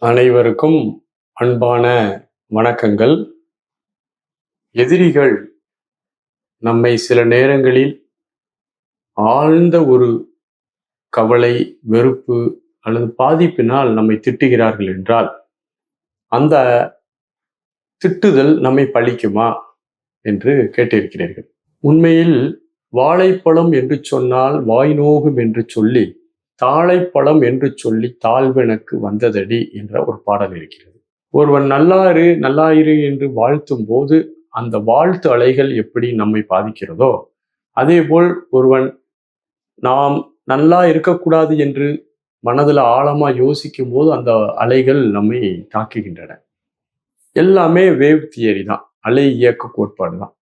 அனைவருக்கும் அன்பான வணக்கங்கள். எதிரிகள் நம்மை சில நேரங்களில் ஆழ்ந்த ஒரு கவலை, வெறுப்பு அல்லது பாதிப்பினால் நம்மை திட்டுகிறார்கள் என்றால், அந்த திட்டுதல் நம்மை பழிக்குமா என்று கேட்டிருக்கிறீர்கள். உண்மையில் வாழைப்பழம் என்று சொன்னால் வாய் நோகும் என்று சொல்லி, தாழைப்பழம் என்று சொல்லி தாழ்வெனக்கு வந்ததடி என்ற ஒரு பாடல் இருக்கிறது. ஒருவன் நல்லாரு நல்லாயிரு என்று வாழ்த்தும் போது அந்த வாழ்த்து அலைகள் எப்படி நம்மை பாதிக்கிறதோ, அதேபோல் ஒருவன் நாம் நல்லா இருக்கக்கூடாது என்று மனதில் ஆழமா யோசிக்கும் போது அந்த அலைகள் நம்மை தாக்குகின்றன. எல்லாமே வேவ் தியரி தான், அலை இயக்க கோட்பாடு தான்.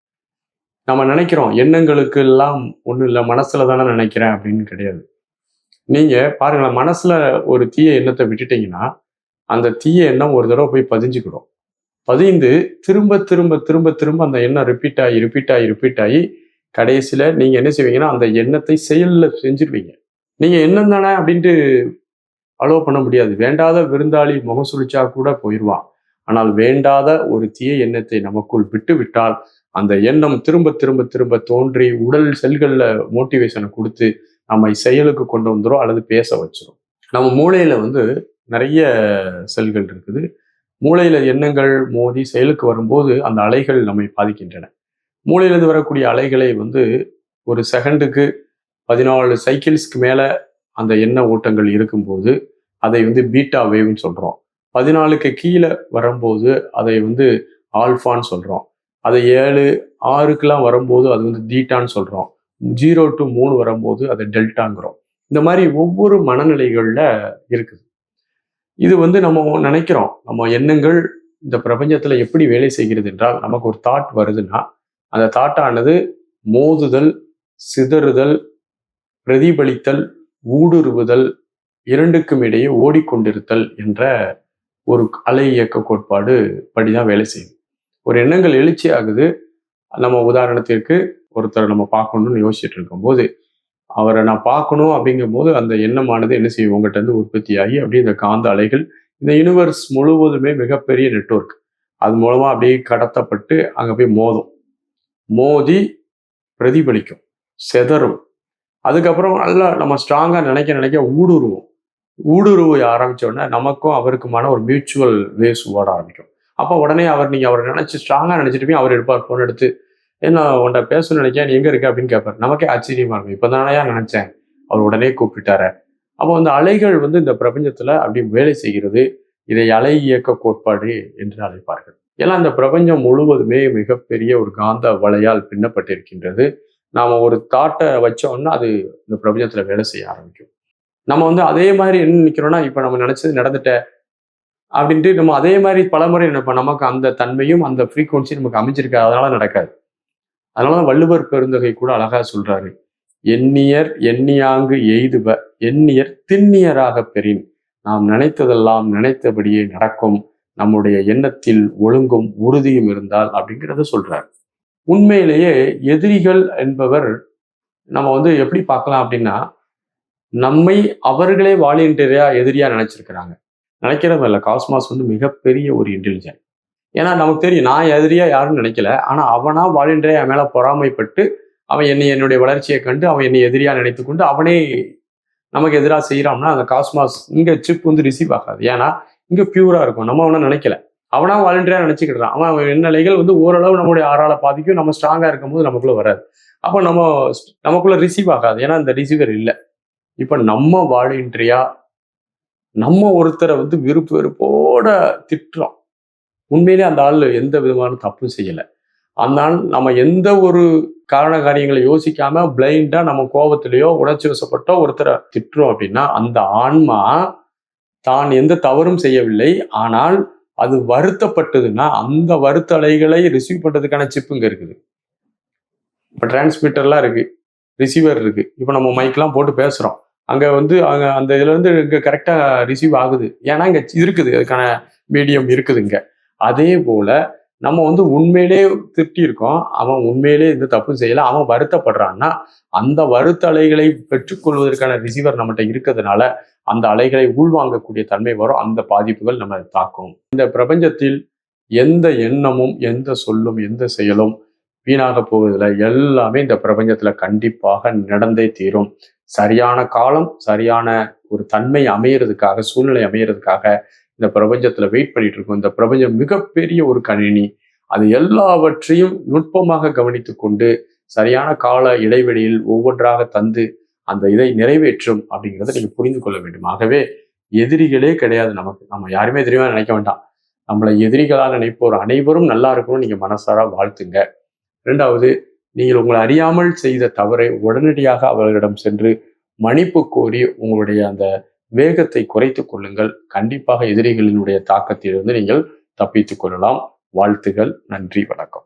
நம்ம நினைக்கிறோம் எண்ணங்களுக்கு எல்லாம் ஒன்றும் இல்லை, மனசுல தானே நினைக்கிறேன் அப்படின்னு கிடையாது. நீங்க பாருங்களேன், மனசுல ஒரு தீய எண்ணத்தை விட்டுட்டீங்கன்னா அந்த தீய எண்ணம் ஒரு தடவை போய் பதிஞ்சுக்கிடும். பதிந்து திரும்ப திரும்ப திரும்ப திரும்ப அந்த எண்ணம் ரிப்பீட் ஆகி கடைசியில நீங்க என்ன செய்வீங்கன்னா அந்த எண்ணத்தை செயல்ல செஞ்சிருவீங்க. நீங்க எண்ணம் தானே அப்படின்ட்டு அலோவ் பண்ண முடியாது. வேண்டாத விருந்தாளி முகம் சுழிச்சா கூட போயிடுவான். ஆனால் வேண்டாத ஒரு தீய எண்ணத்தை நமக்குள் விட்டு விட்டால் அந்த எண்ணம் திரும்ப திரும்ப திரும்ப தோன்றி உடல் செல்கள்ல மோட்டிவேஷனை கொடுத்து நம்மை செயலுக்கு கொண்டு வந்துடும் அல்லது பேச வச்சிடும். நம்ம மூளையில நிறைய செல்கள் இருக்குது. மூளையில எண்ணங்கள் மோதி செயலுக்கு வரும்போது அந்த அலைகள் நம்மை பாதிக்கின்றன. மூளையிலிருந்து வரக்கூடிய அலைகளை ஒரு செகண்டுக்கு 14 சைக்கிள்ஸ்க்கு மேல அந்த எண்ண ஓட்டங்கள் இருக்கும்போது அதை பீட்டா வேவ்னு சொல்றோம். 14க்கு கீழே வரும்போது அதை ஆல்ஃபான்னு சொல்றோம். அதை 7, 6க்குலாம் வரும்போது அது தீட்டான்னு சொல்றோம். 0 to 3 வரும்போது அதை டெல்டாங்கிறோம். இந்த மாதிரி ஒவ்வொரு மனநிலைகள்ல இருக்குது. இது நம்ம நினைக்கிறோம், நம்ம எண்ணங்கள் இந்த பிரபஞ்சத்துல எப்படி வேலை செய்கிறது என்றால், நமக்கு ஒரு தாட் வருதுன்னா அந்த தாட்டானது மோதுதல், சிதறுதல், பிரதிபலித்தல், ஊடுருவுதல் இரண்டுக்கும் இடையே ஓடிக்கொண்டிருத்தல் என்ற ஒரு அலை இயக்க கோட்பாடு படிதான் வேலை செய்யுது. ஒரு எண்ணங்கள் எழுச்சி ஆகுது. நம்ம உதாரணத்திற்கு ஒருத்தரை நம்ம பார்க்கணும்னு யோசிச்சுட்டு இருக்கும்போது அவரை நான் பார்க்கணும் அப்படிங்கும் போது அந்த எண்ணமானது என்ன செய்யும், உங்கள்கிட்ட இருந்து உற்பத்தி ஆகி அப்படியே இந்த காந்த அலைகள் இந்த யூனிவர்ஸ் முழுவதுமே மிகப்பெரிய நெட்வொர்க், அது மூலமா அப்படியே கடத்தப்பட்டு அங்க போய் மோதி பிரதிபலிக்கும், செதறும். அதுக்கப்புறம் நல்லா நம்ம ஸ்ட்ராங்கா நினைக்க ஊடுருவ ஆரம்பிச்ச உடனே நமக்கும் அவருக்குமான ஒரு மியூச்சுவல் வேவ்ஸ் ஓட ஆரம்பிக்கும். அப்போ உடனே நீங்க அவரை நினைச்சு ஸ்ட்ராங்கா நினைச்சிட்டு அவர் எடுப்பார், போன் எடுத்து என்ன உன்ட்ட பேசணும்னு நினைக்க, நீ எங்க இருக்க அப்படின்னு கேட்பாரு. நமக்கே ஆச்சரியமா இருக்கும், இப்பதானயா நினைச்சேன், அவர் உடனே கூப்பிட்டாரு. அப்போ அந்த அலைகள் இந்த பிரபஞ்சத்துல அப்படி வேலை செய்கிறது. இதை அலை இயக்க கோட்பாடு என்று அழைப்பார்கள். ஏன்னா இந்த பிரபஞ்சம் முழுவதுமே மிகப்பெரிய ஒரு காந்த வலையால் பின்னப்பட்டிருக்கின்றது. நாம ஒரு தாட்டை வச்சோம்னா அது இந்த பிரபஞ்சத்துல வேலை செய்ய ஆரம்பிக்கும். நம்ம அதே மாதிரி என்ன நினைக்கிறோம்னா, இப்ப நம்ம நினைச்சது நடந்துட்ட அப்படின்ட்டு நம்ம அதே மாதிரி பலமுறை நினைப்போம். நமக்கு அந்த தன்மையும் அந்த ஃப்ரீக்குவன்சி நமக்கு அமைஞ்சிருக்காது, அதனால நடக்காது. அதனாலதான் வள்ளுவர் பெருந்தகை கூட அழகா சொல்றாரு, எண்ணியர் எண்ணியாங்கு எய்துப எண்ணியர் திண்ணியராக பெறின். நாம் நினைத்ததெல்லாம் நினைத்தபடியே நடக்கும், நம்முடைய எண்ணத்தில் ஒழுங்கும் உறுதியும் இருந்தால் அப்படிங்கிறத சொல்றாரு. உண்மையிலேயே எதிரிகள் என்பவர் நம்ம எப்படி பார்க்கலாம் அப்படின்னா, நம்மை அவர்களே வாலண்டியரா எதிரியா நினைச்சிருக்கிறாங்க. நினைக்கிறதும் இல்லை. காஸ்மாஸ் மிகப்பெரிய ஒரு இன்டெலிஜென்ட். ஏன்னா நமக்கு தெரியும், நான் எதிரியா யாருன்னு நினைக்கல, ஆனா அவனா வாலண்டியரா என் மேல பொறாமைப்பட்டு அவன் என்னுடைய வளர்ச்சியை கண்டு அவன் என்னை எதிரியா நினைத்து கொண்டு அவனே நமக்கு எதிராக செய்யறான்னா அந்த காஸ்மாஸ் இங்க சிப் ரிசீவ் ஆகாது. ஏன்னா இங்க பியூரா இருக்கும். நம்ம அவனை நினைக்கல, அவனா வாலண்டியரா நினைச்சுக்கிட்டான். அவன் எண்ணலைகள் ஓரளவு நம்மளுடைய ஆறால பாதிக்கும். நம்ம ஸ்ட்ராங்கா இருக்கும்போது நமக்குள்ள வராது. அப்போ நமக்குள்ள ரிசீவ் ஆகாது, ஏன்னா இந்த ரிசீவர் இல்லை. இப்ப நம்ம வாலண்டியரா நம்ம ஒருத்தரை விருப்பு வெறுப்போட திட்டுறோம். உண்மையிலே அந்த ஆள் எந்த விதமான தப்பும் செய்யலை. ஆனால் நம்ம எந்த ஒரு காரண காரியங்களை யோசிக்காம பிளைண்டா நம்ம கோபத்திலேயோ உணர்ச்சி வசப்பட்டோ ஒருத்தரை திட்டுறோம் அப்படின்னா அந்த ஆன்மா தான் எந்த தவறும் செய்யவில்லை. ஆனால் அது வருத்தப்பட்டதுன்னா அந்த வருத்த அலைகளை ரிசீவ் பண்றதுக்கான சிப் இங்க இருக்குது. இப்ப டிரான்ஸ்மிட்டர்லாம் இருக்கு, ரிசீவர் இருக்கு. இப்ப நம்ம மைக்லாம் போட்டு பேசுறோம், அங்க அங்க அந்த இதுல இங்க கரெக்டா ரிசீவ் ஆகுது. ஏன்னா இங்க இருக்குது, அதுக்கான மீடியம் இருக்குது இங்க. அதே போல நம்ம உண்மையிலே திட்டியிருக்கோம், அவன் உண்மையிலே இந்த தப்பு செய்யல, அவன் வருத்தப்படுறான்னா அந்த வருத்த அலைகளை பெற்றுக்கொள்வதற்கான ரிசீவர் நம்மகிட்ட இருக்கிறதுனால அந்த அலைகளை உள்வாங்கக்கூடிய தன்மை வரும். அந்த பாதிப்புகள் நம்ம தாக்கும். இந்த பிரபஞ்சத்தில் எந்த எண்ணமும், எந்த சொல்லும், எந்த செயலும் வீணாக போவதில்லை. எல்லாமே இந்த பிரபஞ்சத்துல கண்டிப்பாக நடந்தே தீரும். சரியான காலம், சரியான ஒரு தன்மை அமையறதுக்காக, சூழ்நிலை அமையறதுக்காக இந்த பிரபஞ்சத்துல வெயிட் பண்ணிட்டு இருக்கும். இந்த பிரபஞ்சம் மிகப்பெரிய ஒரு கணினி. அது எல்லாவற்றையும் நுட்பமாக கவனித்துக் கொண்டு சரியான கால இடைவெளியில் ஒவ்வொன்றாக தந்து அந்த இதை நிறைவேற்றும் அப்படிங்கிறத நீங்க புரிந்து கொள்ள வேண்டும். ஆகவே எதிரிகளே கிடையாது நமக்கு. நம்ம யாருமே எதிரியா நினைக்க வேண்டாம். நம்மளை எதிரிகளா நினைப்போர் அனைவரும் நல்லா இருக்கணும்னு நீங்க மனசார வாழ்த்துங்க. 2வது, நீங்கள் உங்களை அறியாமல் செய்த தவறை உடனடியாக அவர்களிடம் சென்று மன்னிப்பு கோரி உங்களுடைய அந்த வேகத்தை குறைத்துக் கொள்ளுங்கள். கண்டிப்பாக எதிரிகளினுடைய தாக்கத்திலிருந்து நீங்கள் தப்பித்துக் கொள்ளலாம். வாழ்த்துகள். நன்றி. வணக்கம்.